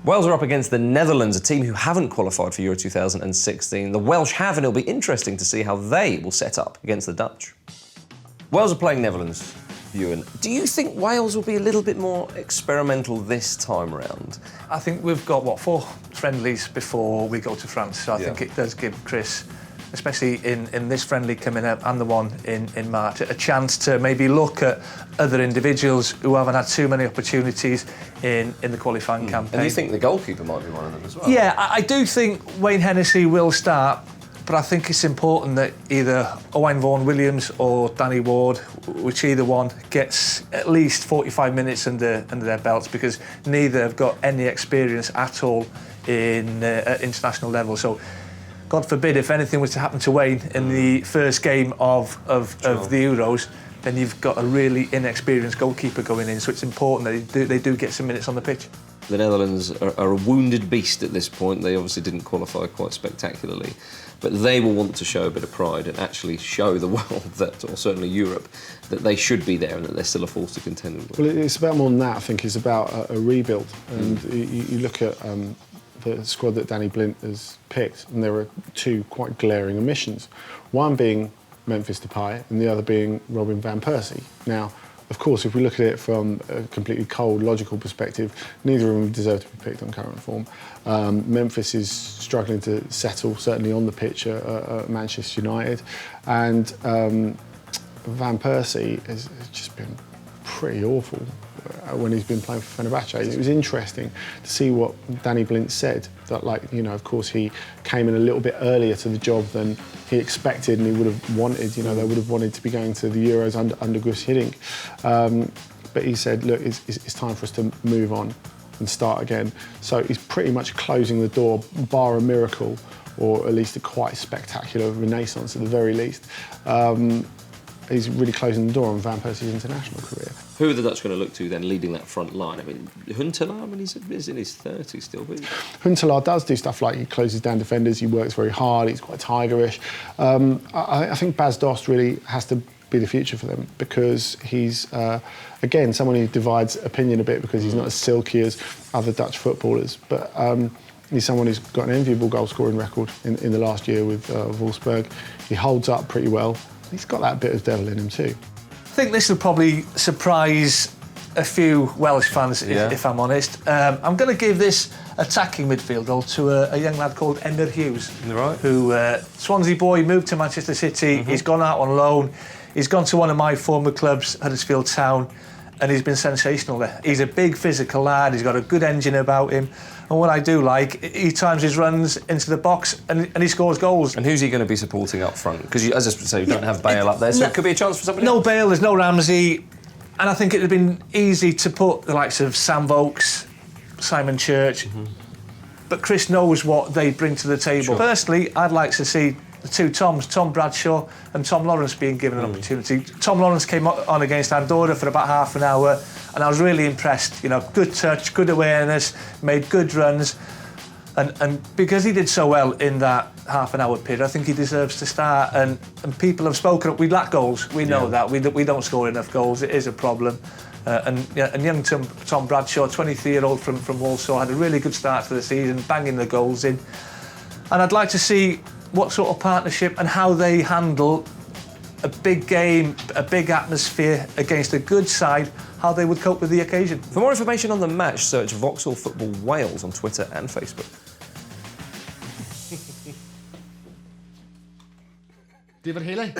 Wales are up against the Netherlands, a team who haven't qualified for Euro 2016. The Welsh have, and it'll be interesting to see how they will set up against the Dutch. Wales are playing Netherlands, Ewan. Do you think Wales will be a little bit more experimental this time round? I think we've got, 4 friendlies before we go to France, so I think it does give Chris, especially in this friendly coming up and the one in March, a chance to maybe look at other individuals who haven't had too many opportunities in the qualifying campaign. And do you think the goalkeeper might be one of them as well? Yeah, I do think Wayne Hennessy will start, but I think it's important that either Owain Vaughan-Williams or Danny Ward, which either one gets at least 45 minutes under their belts, because neither have got any experience at all at international level. So, God forbid, if anything was to happen to Wayne in the first game of the Euros, then you've got a really inexperienced goalkeeper going in. So it's important that they do get some minutes on the pitch. The Netherlands are a wounded beast at this point. They obviously didn't qualify quite spectacularly, but they will want to show a bit of pride and actually show the world that, or certainly Europe, that they should be there and that they're still a force to contend with. Well, it's about more than that. I think it's about a rebuild. And you look at the squad that Danny Blind has picked, and there are 2 quite glaring omissions. One being Memphis Depay, and the other being Robin van Persie. Now, of course, if we look at it from a completely cold, logical perspective, neither of them deserve to be picked on current form. Memphis is struggling to settle, certainly on the pitch at Manchester United, and Van Persie has just been pretty awful when he's been playing for Fenerbahce. It was interesting to see what Danny Blind said, that, of course, he came in a little bit earlier to the job than he expected and he would have wanted. They would have wanted to be going to the Euros under Gus Hiddink. But he said, look, it's time for us to move on and start again. So he's pretty much closing the door, bar a miracle, or at least a quite spectacular renaissance at the very least. He's really closing the door on Van Persie's international career. Who are the Dutch going to look to then, leading that front line? I mean, Huntelaar, he's in his 30s still. But Huntelaar does do stuff like he closes down defenders, he works very hard, he's quite tigerish. I think Bas Dost really has to be the future for them, because he's, again, someone who divides opinion a bit because he's not as silky as other Dutch footballers. But he's someone who's got an enviable goal-scoring record in the last year with Wolfsburg. He holds up pretty well. He's got that bit of devil in him too. I think this will probably surprise a few Welsh fans, if I'm honest. I'm going to give this attacking midfield role to a young lad called Ender Hughes, who Swansea boy, moved to Manchester City. He's gone out on loan. He's gone to one of my former clubs, Huddersfield Town, and he's been sensational there. He's a big physical lad. He's got a good engine about him. And what I do like, he times his runs into the box and he scores goals. And who's he going to be supporting up front? Because, as I say, you don't have Bale up there, so it could be a chance for somebody else. No Bale, there's no Ramsey. And I think it would have been easy to put the likes of Sam Vokes, Simon Church. But Chris knows what they bring to the table. Sure. Personally, I'd like to see the 2 Toms, Tom Bradshaw and Tom Lawrence, being given an opportunity. Tom Lawrence came on against Andorra for about half an hour, and I was really impressed. Good touch, good awareness, made good runs, and because he did so well in that half an hour period, I think he deserves to start. And people have spoken up. We lack goals. We know that. We don't score enough goals. It is a problem. And young Tom Bradshaw, 23-year-old from Vauxhall, had a really good start to the season, banging the goals in. And I'd like to see what sort of partnership and how they handle a big game, a big atmosphere against a good side, how they would cope with the occasion. For more information on the match, search Vauxhall Football Wales on Twitter and Facebook. David Haley.